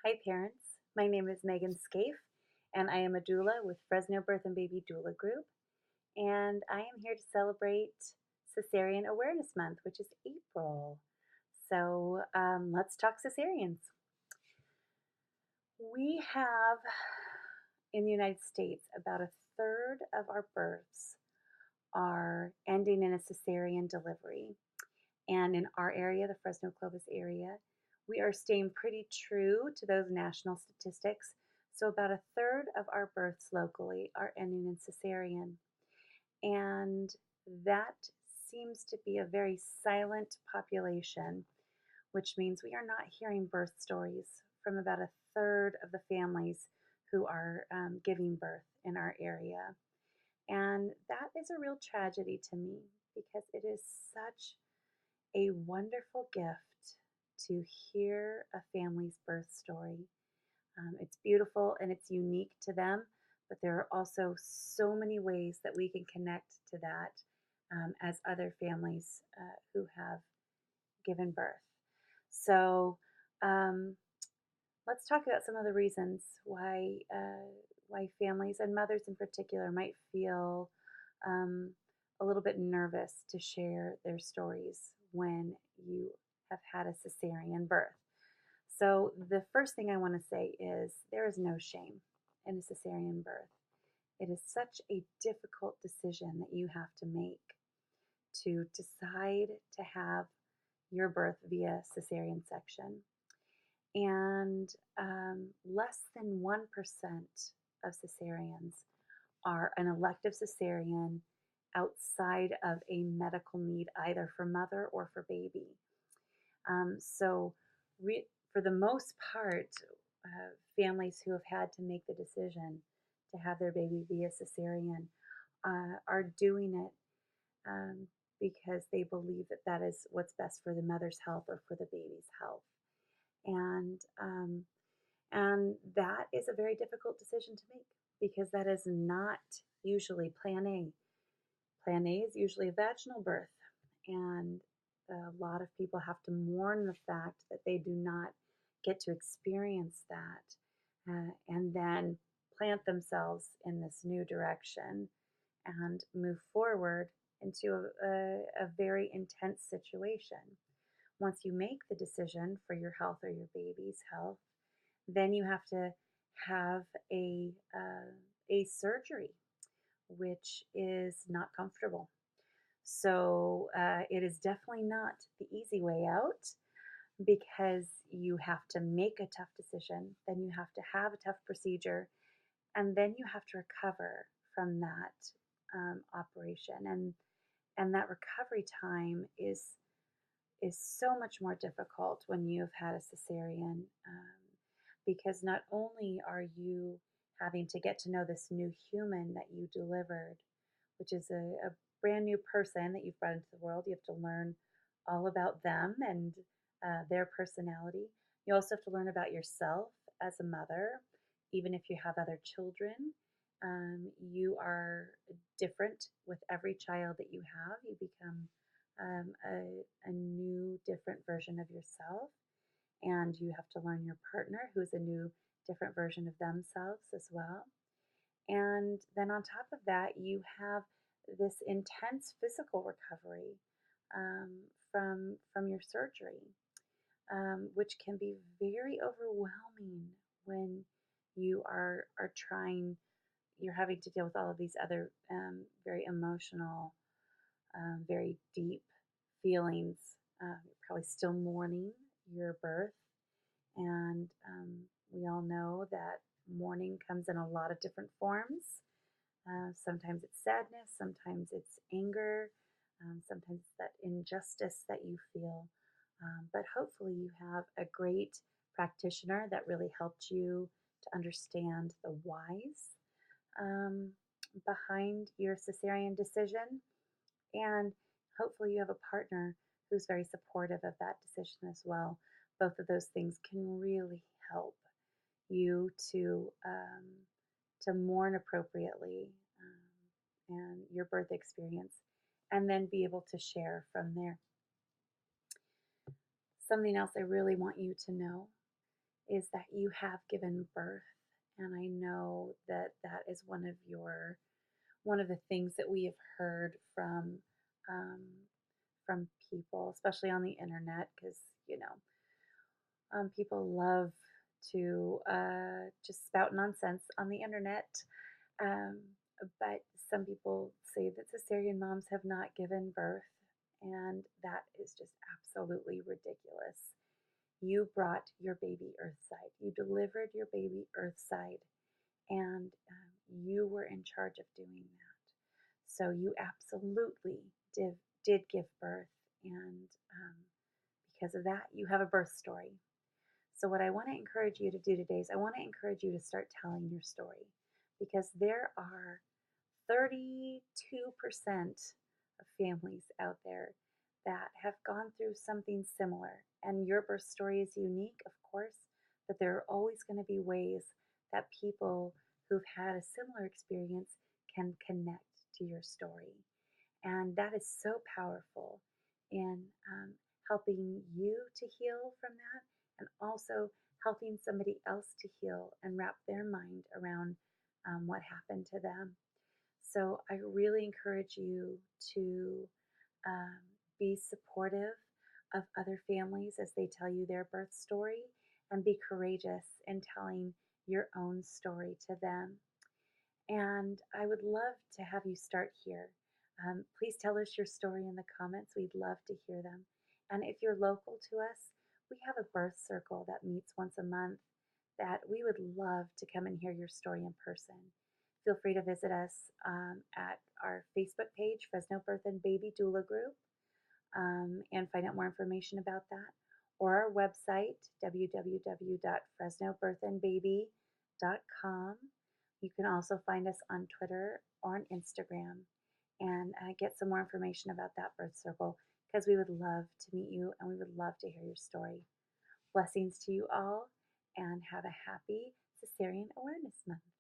Hi, parents. My name is Megan Scaife, and I am a doula with Fresno Birth and Baby Doula Group. And I am here to celebrate Cesarean Awareness Month, which is April. So let's talk cesareans. We have in the United States about a third of our births are ending in a cesarean delivery. And in our area, the Fresno Clovis area, we are staying pretty true to those national statistics. So about a third of our births locally are ending in cesarean. And that seems to be a very silent population, which means we are not hearing birth stories from about a third of the families who are giving birth in our area. And that is a real tragedy to me because it is such a wonderful gift to hear a family's birth story. It's beautiful and it's unique to them, but there are also so many ways that we can connect to that as other families who have given birth. So um, let's talk about some of the reasons why families and mothers in particular might feel um, a little bit nervous to share their stories when you have had a cesarean birth. So the first thing I want to say is there is no shame in a cesarean birth. It is such a difficult decision that you have to make to decide to have your birth via cesarean section. And less than 1% of cesareans are an elective cesarean outside of a medical need, either for mother or for baby. So for the most part, families who have had to make the decision to have their baby via cesarean are doing it because they believe that that is what's best for the mother's health or for the baby's health. And and that is a very difficult decision to make because that is not usually plan A. Plan A is usually a vaginal birth, and a lot of people have to mourn the fact that they do not get to experience that and then plant themselves in this new direction and move forward into a very intense situation. Once you make the decision for your health or your baby's health, then you have to have a surgery, which is not comfortable. So it is definitely not the easy way out because you have to make a tough decision, then you have to have a tough procedure, and then you have to recover from that operation. And that recovery time is so much more difficult when you've had a cesarean because not only are you having to get to know this new human that you delivered, which is a brand new person that you've brought into the world. You have to learn all about them and their personality. You also have to learn about yourself as a mother, even if you have other children. You are different with every child that you have. You become a new, different version of yourself. And you have to learn your partner, who is a new, different version of themselves as well. And then on top of that, you have this intense physical recovery um, from your surgery, which can be very overwhelming when you are trying. You're having to deal with all of these other very emotional, very deep feelings. You're probably still mourning your birth, and we all know that mourning comes in a lot of different forms. Sometimes it's sadness, sometimes it's anger, sometimes it's that injustice that you feel. But hopefully, you have a great practitioner that really helped you to understand the whys behind your cesarean decision. And hopefully, you have a partner who's very supportive of that decision as well. Both of those things can really help you to mourn appropriately and your birth experience, and then be able to share from there. Something else I really want you to know is that you have given birth. And I know that that is one of the things that we have heard um, from people, especially on the internet, because people love to just spout nonsense on the internet. Um, but some people say that cesarean moms have not given birth, and that is just absolutely ridiculous. You brought your baby earthside, you delivered your baby earthside, and you were in charge of doing that. So you absolutely did give birth, and because of that, you have a birth story. So, what I want to encourage you to do today is I want to encourage you to start telling your story because there are 32% of families out there that have gone through something similar. And your birth story is unique, of course, but there are always going to be ways that people who've had a similar experience can connect to your story. And that is so powerful in helping you to heal from that and also helping somebody else to heal and wrap their mind around what happened to them. So I really encourage you to um, be supportive of other families as they tell you their birth story and be courageous in telling your own story to them. And I would love to have you start here. Please tell us your story in the comments. We'd love to hear them. And if you're local to us, we have a birth circle that meets once a month that we would love to come and hear your story in person. Feel free to visit us at our Facebook page, Fresno Birth and Baby Doula Group, and find out more information about that, or our website, www.fresnobirthandbaby.com. You can also find us on Twitter or on Instagram and get some more information about that birth circle because we would love to meet you and we would love to hear your story. Blessings to you all and have a happy Cesarean Awareness Month.